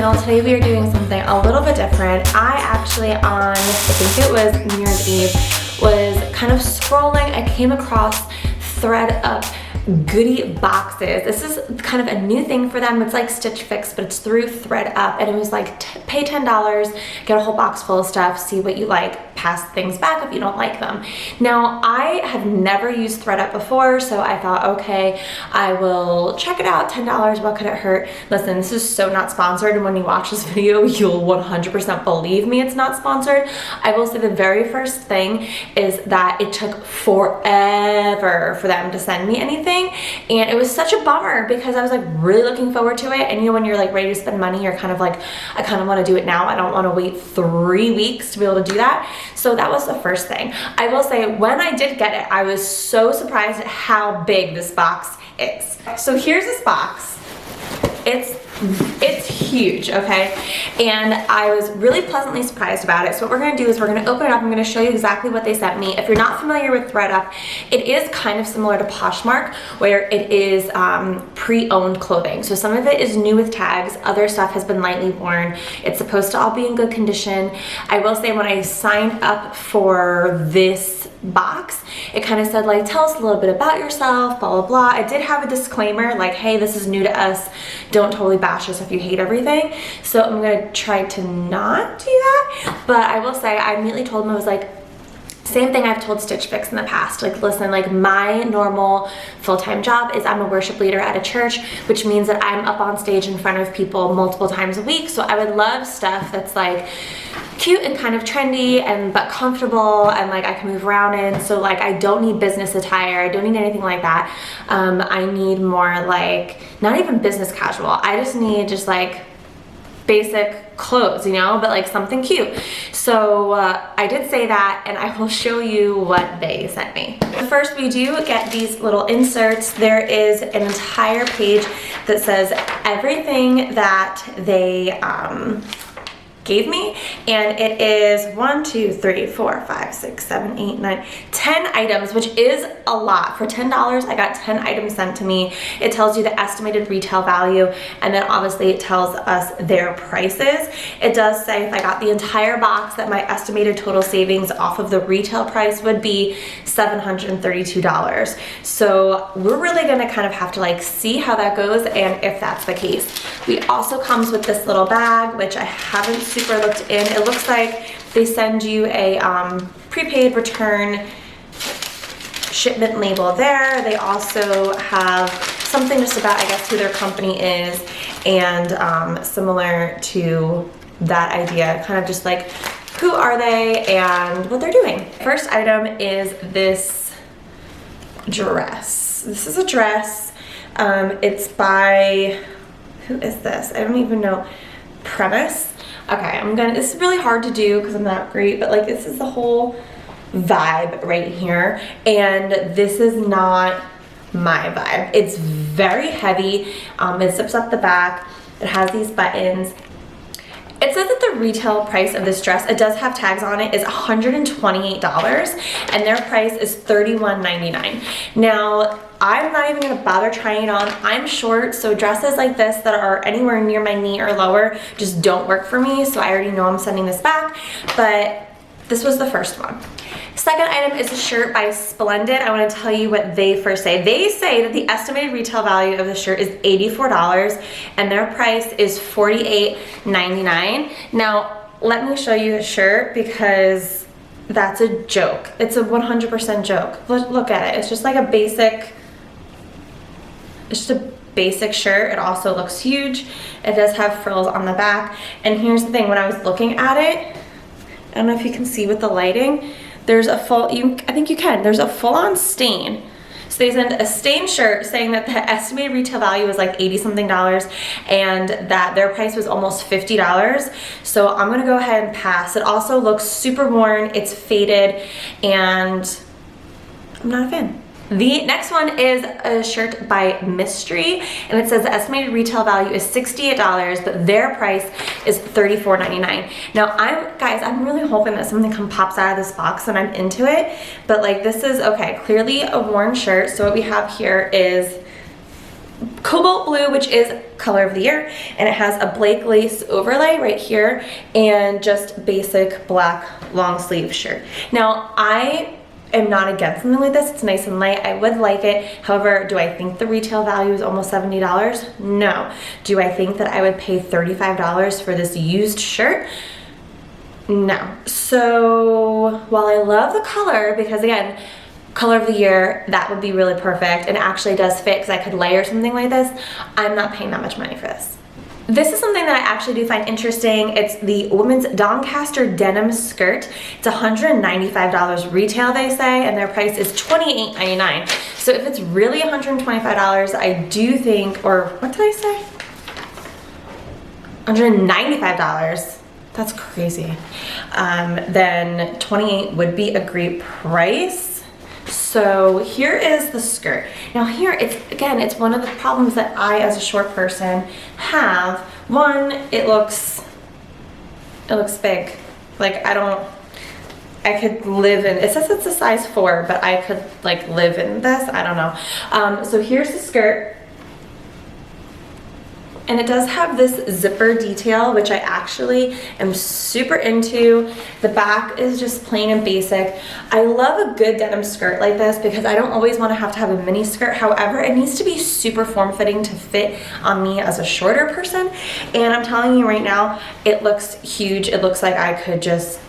channel. Today we are doing something a little bit different. I actually I think it was New Year's Eve, was kind of scrolling. I came across ThredUp Goodie Boxes. This is kind of a new thing for them. It's like Stitch Fix, but it's through ThredUp, and it was like pay $10, get a whole box full of stuff, see what you like, pass things back if you don't like them. Now, I have never used ThredUp before, so I thought, okay, I will check it out. $10, what could it hurt? Listen, this is so not sponsored, and when you watch this video, you'll 100% believe me it's not sponsored. I will say the very first thing is that it took forever for them to send me anything. And it was such a bummer because I was like really looking forward to it. And you know, when you're like ready to spend money, you're kind of like, I kind of want to do it now. I don't want to wait 3 weeks to be able to do that. So that was the first thing. I will say when I did get it, I was so surprised at how big this box is. So here's this box. It's huge, okay? And I was really pleasantly surprised about it. So what we're gonna do is we're gonna open it up. I'm gonna show you exactly what they sent me. If you're not familiar with ThredUp, it is kind of similar to Poshmark, where it is pre-owned clothing. So some of it is new with tags, other stuff has been lightly worn. It's supposed to all be in good condition. I will say when I signed up for this box, it kind of said like, tell us a little bit about yourself, blah, blah, blah. I did have a disclaimer like, hey, this is new to us. Don't totally bash us if you hate everything. So I'm gonna try to not do that. But I will say, I immediately told them, I was like, same thing I've told Stitch Fix in the past. Like, listen, like my normal full-time job is I'm a worship leader at a church, which means that I'm up on stage in front of people multiple times a week. So I would love stuff that's like cute and kind of trendy and but comfortable and like I can move around in. So like I don't need business attire. I don't need anything like that. I need more like, not even business casual. I just need just like basic clothes, you know, but like something cute. So I did say that, and I will show you what they sent me. First, we do get these little inserts. There is an entire page that says everything that they gave me, and it is 1, 2, 3, 4, 5, 6, 7, 8, 9, 10 items, which is a lot. For $10, I got 10 items sent to me. It tells you the estimated retail value, and then obviously it tells us their prices. It does say if I got the entire box that my estimated total savings off of the retail price would be $732. So we're really gonna kind of have to like see how that goes and if that's the case. We also comes with this little bag, which I haven't super looked in. It looks like they send you a prepaid return shipment label there. They also have something just about, I guess, who their company is, and similar to that idea, kind of just like who are they and what they're doing. First item is this dress. This is a dress. It's by, who is this? I don't even know. Premise. Okay, this is really hard to do because I'm not great, but like this is the whole vibe right here, and this is not my vibe. It's very heavy. It zips up the back. It has these buttons. It says that the retail price of this dress, it does have tags on it, is $128, and their price is $31.99. Now, I'm not even gonna bother trying it on. I'm short, so dresses like this that are anywhere near my knee or lower just don't work for me, so I already know I'm sending this back, but this was the first one. Second item is a shirt by Splendid. I want to tell you what they first say. They say that the estimated retail value of the shirt is $84 and their price is $48.99. Now, let me show you the shirt because that's a joke. It's a 100% joke. Look at it. It's just like a basic, it's just a basic shirt. It also looks huge. It does have frills on the back. And here's the thing, when I was looking at it, I don't know if you can see with the lighting, there's a I think you can, there's a full-on stain. So they send a stained shirt saying that the estimated retail value was like 80 something dollars and that their price was almost $50. So I'm gonna go ahead and pass. It also looks super worn, it's faded, and I'm not a fan. The next one is a shirt by Mystery, and it says the estimated retail value is $68, but their price is $34.99. Now, I'm really hoping that something pops out of this box and I'm into it, but like this is, okay, clearly a worn shirt. So what we have here is cobalt blue, which is color of the year, and it has a Blake lace overlay right here and just basic black long sleeve shirt. Now I am not against something like this. It's nice and light. I would like it. However, do I think the retail value is almost $70? No. Do I think that I would pay $35 for this used shirt? No. So while I love the color, because again, color of the year, that would be really perfect, and it actually does fit because I could layer something like this, I'm not paying that much money for this. This is something that I actually do find interesting. It's the women's Doncaster denim skirt. It's $195 retail, they say, and their price is $28.99. So if it's really $125, I do think, or what did I say? $195. That's crazy. Then $28 would be a great price. So here is the skirt. Now here, it's one of the problems that I, as a short person, have. One, it looks big. Like I could live in, it says it's a size 4, but I could like live in this, I don't know. So here's the skirt. And it does have this zipper detail, which I actually am super into. The back is just plain and basic. I love a good denim skirt like this because I don't always want to have a mini skirt. However, it needs to be super form-fitting to fit on me as a shorter person. And I'm telling you right now, it looks huge. It looks like I could just,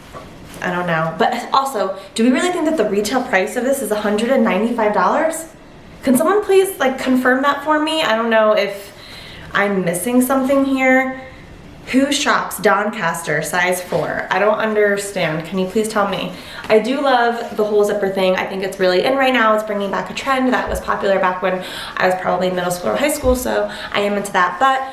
I don't know. But also, do we really think that the retail price of this is $195? Can someone please like confirm that for me? I don't know if I'm missing something here. Who shops Doncaster size 4? I don't understand. Can you please tell me? I do love the whole zipper thing. I think it's really in right now. It's bringing back a trend that was popular back when I was probably in middle school or high school, so I am into that, but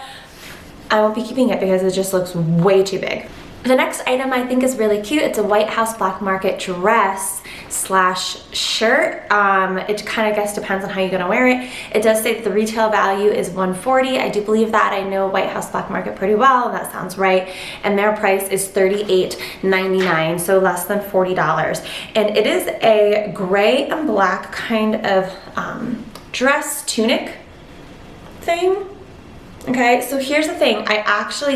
I won't be keeping it because it just looks way too big. The next item I think is really cute. It's a White House Black Market dress slash shirt. It kind of guess depends on how you're gonna wear it. It does say that the retail value is $140. I do believe that. I know White House Black Market pretty well, and that sounds right. And their price is $38.99, so less than $40. And it is a gray and black kind of dress tunic thing. Okay, so here's the thing.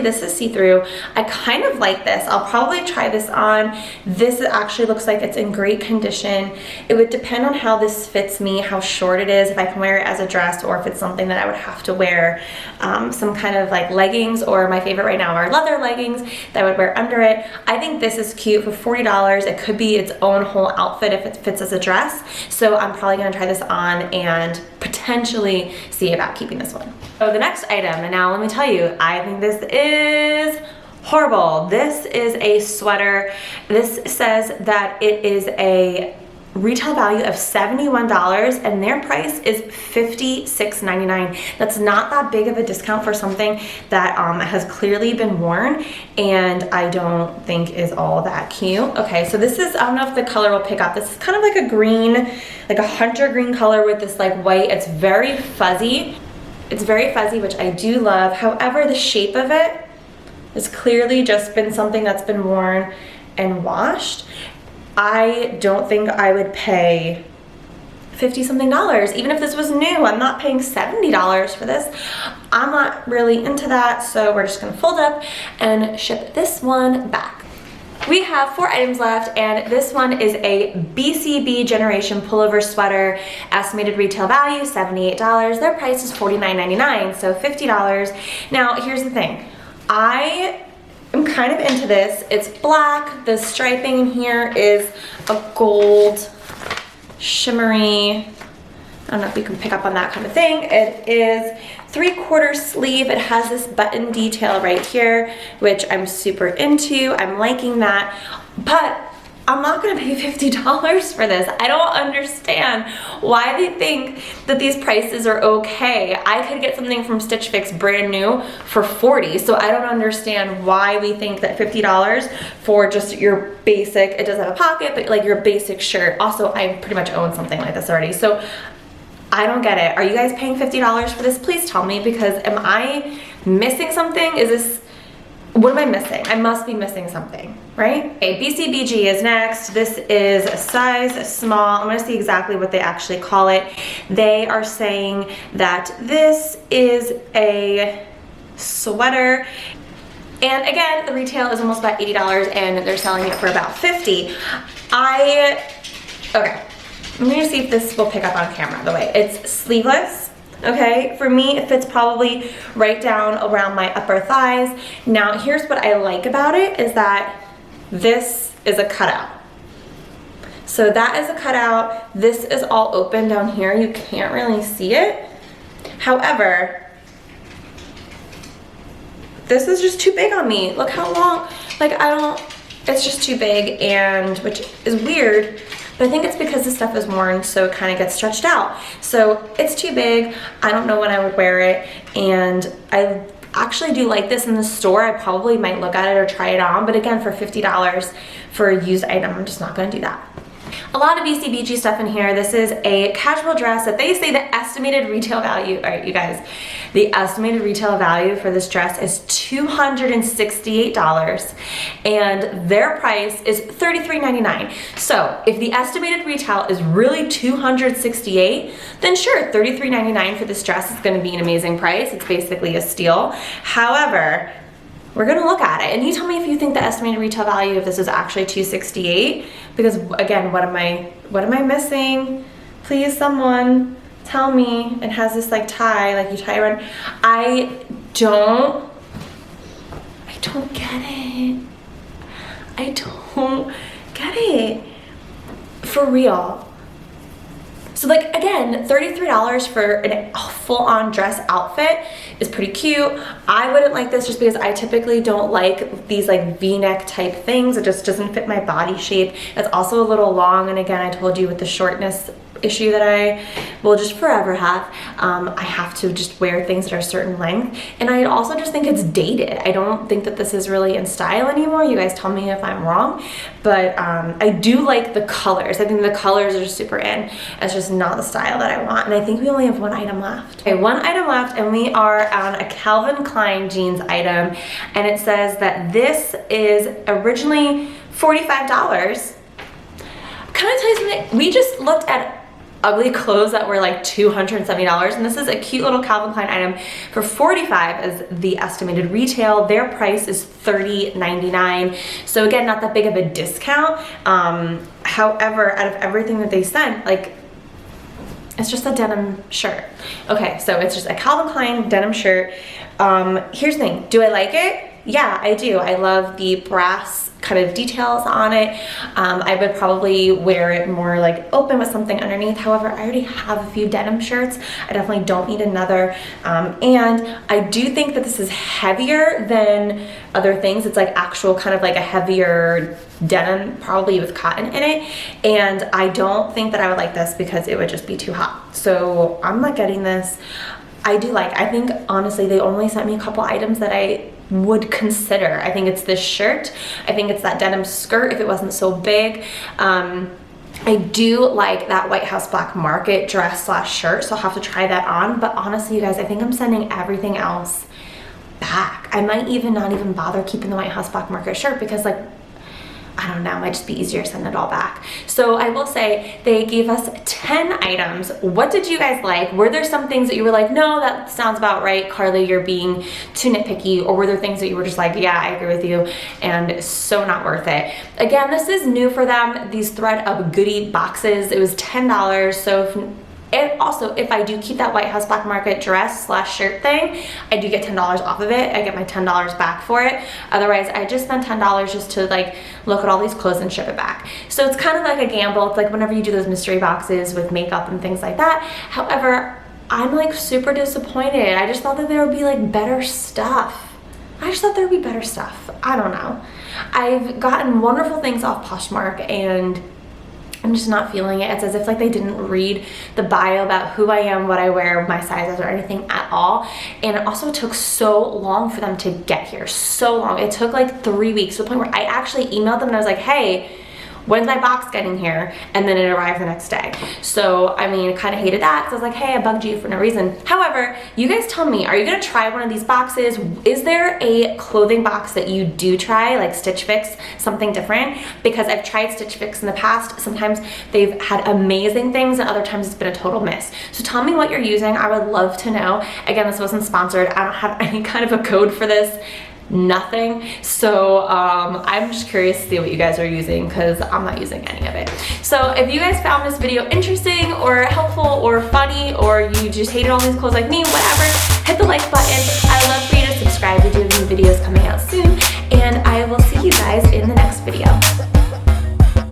This is see-through. I kind of like this. I'll probably try this on. This actually looks like it's in great condition. It would depend on how this fits me, how short it is, if I can wear it as a dress, or if it's something that I would have to wear some kind of like leggings, or my favorite right now are leather leggings that I would wear under it. I think this is cute for $40. It could be its own whole outfit if it fits as a dress. So I'm probably gonna try this on and potentially see about keeping this one. So the next item, and now let me tell you, I think this is horrible. This is a sweater. This says that it is a retail value of $71 and their price is $56.99. That's not that big of a discount for something that has clearly been worn and I don't think is all that cute. Okay, so this is, I don't know if the color will pick up. This is kind of like a green, like a hunter green color with this like white. It's very fuzzy. It's very fuzzy, which I do love. However, the shape of it has clearly just been something that's been worn and washed. I don't think I would pay $50-something. Even if this was new, I'm not paying $70 for this. I'm not really into that, so we're just gonna fold up and ship this one back. We have 4 items left, and this one is a BCB Generation pullover sweater. Estimated retail value, $78. Their price is $49.99, so $50. Now, here's the thing. I am kind of into this. It's black. The striping in here is a gold, shimmery, I don't know if you can pick up on that kind of thing. It is 3/4 sleeve. It has this button detail right here, which I'm super into. I'm liking that, but I'm not gonna pay $50 for this. I don't understand why they think that these prices are okay. I could get something from Stitch Fix brand new for $40, so I don't understand why we think that $50 for just your basic, it does have a pocket, but like your basic shirt. Also, I pretty much own something like this already, so I don't get it. Are you guys paying $50 for this? Please tell me, because am I missing something? Is this What am I missing? I must be missing something, right? Okay, BCBG is next. This is a size small. I'm gonna see exactly what they actually call it. They are saying that this is a sweater. And again, the retail is almost about $80 and they're selling it for about $50. Okay, I'm gonna see if this will pick up on camera, by the way. It's sleeveless. Okay, for me, it fits probably right down around my upper thighs. Now, here's what I like about it is that this is a cutout. So that is a cutout. This is all open down here. You can't really see it. However, this is just too big on me. Look how long, like it's just too big, and which is weird. But I think it's because the stuff is worn, so it kind of gets stretched out. So it's too big. I don't know when I would wear it. And I actually do like this in the store. I probably might look at it or try it on. But again, for $50 for a used item, I'm just not going to do that. A lot of BCBG stuff in here. This is a casual dress that they say the estimated retail value, all right, you guys, the estimated retail value for this dress is $268 and their price is $33.99. So if the estimated retail is really $268, then sure, $33.99 for this dress is going to be an amazing price. It's basically a steal. However, we're gonna look at it, and you tell me if you think the estimated retail value of this is actually $268. Because again, what am I missing? Please, someone tell me. It has this like tie, like you tie around. I don't get it. I don't get it. For real. So like, again, $33 for a full-on dress outfit is pretty cute. I wouldn't like this just because I typically don't like these like V-neck type things. It just doesn't fit my body shape. It's also a little long, and again, I told you with the shortness issue that I will just forever have. I have to just wear things that are a certain length, and I also just think it's dated. I don't think that this is really in style anymore. You guys tell me if I'm wrong, but I do like the colors. I think the colors are super in. It's just not the style that I want, and I think we only have one item left. Okay, one item left, and we are on a Calvin Klein jeans item, and it says that this is originally $45. Can I tell you something? We just looked at ugly clothes that were like $270, and this is a cute little Calvin Klein item for $45 as the estimated retail. Their price is $30.99, so again, not that big of a discount. However, out of everything that they sent, like, it's just a denim shirt. Okay, so it's just a Calvin Klein denim shirt. Here's the thing, do I like it? Yeah, I do. I love the brass kind of details on it. I would probably wear it more like open with something underneath. However, I already have a few denim shirts. I definitely don't need another. And I do think that this is heavier than other things. It's like actual kind of like a heavier denim, probably with cotton in it. And I don't think that I would like this because it would just be too hot. So I'm not getting this. I think honestly, they only sent me a couple items that I would consider. I think it's this shirt. I think it's that denim skirt if it wasn't so big. I do like that White House Black Market dress / shirt, so I'll have to try that on. But honestly, you guys, I think I'm sending everything else back. I might not even bother keeping the White House Black Market shirt because, like, I don't know, it might just be easier to send it all back. So I will say they gave us 10 items. What did you guys like? Were there some things that you were like, no, that sounds about right, Carly, you're being too nitpicky? Or were there things that you were just like, yeah, I agree with you, and so not worth it? Again, this is new for them, these ThredUp Goody boxes. It was $10, so and also, if I do keep that White House Black Market dress / shirt thing, I do get $10 off of it. I get my $10 back for it. Otherwise, I just spent $10 just to like look at all these clothes and ship it back. So it's kind of like a gamble. It's like whenever you do those mystery boxes with makeup and things like that. However, I'm like super disappointed. I just thought that there would be like better stuff. I just thought there would be better stuff. I don't know. I've gotten wonderful things off Poshmark, and I'm just not feeling it. It's as if like they didn't read the bio about who I am, what I wear, my sizes, or anything at all. And it also took so long for them to get here, so long. It took like 3 weeks to the point where I actually emailed them and I was like, hey, when's my box getting here? And then it arrived the next day. So, I mean, I kind of hated that. So I was like, hey, I bugged you for no reason. However, you guys tell me, are you gonna try one of these boxes? Is there a clothing box that you do try, like Stitch Fix, something different? Because I've tried Stitch Fix in the past. Sometimes they've had amazing things and other times it's been a total miss. So tell me what you're using. I would love to know. Again, this wasn't sponsored. I don't have any kind of a code for this. Nothing. So I'm just curious to see what you guys are using because I'm not using any of it. So if you guys found this video interesting or helpful or funny, or you just hated all these clothes like me, whatever, hit the like button. I would love for you to subscribe. We do have new videos coming out soon.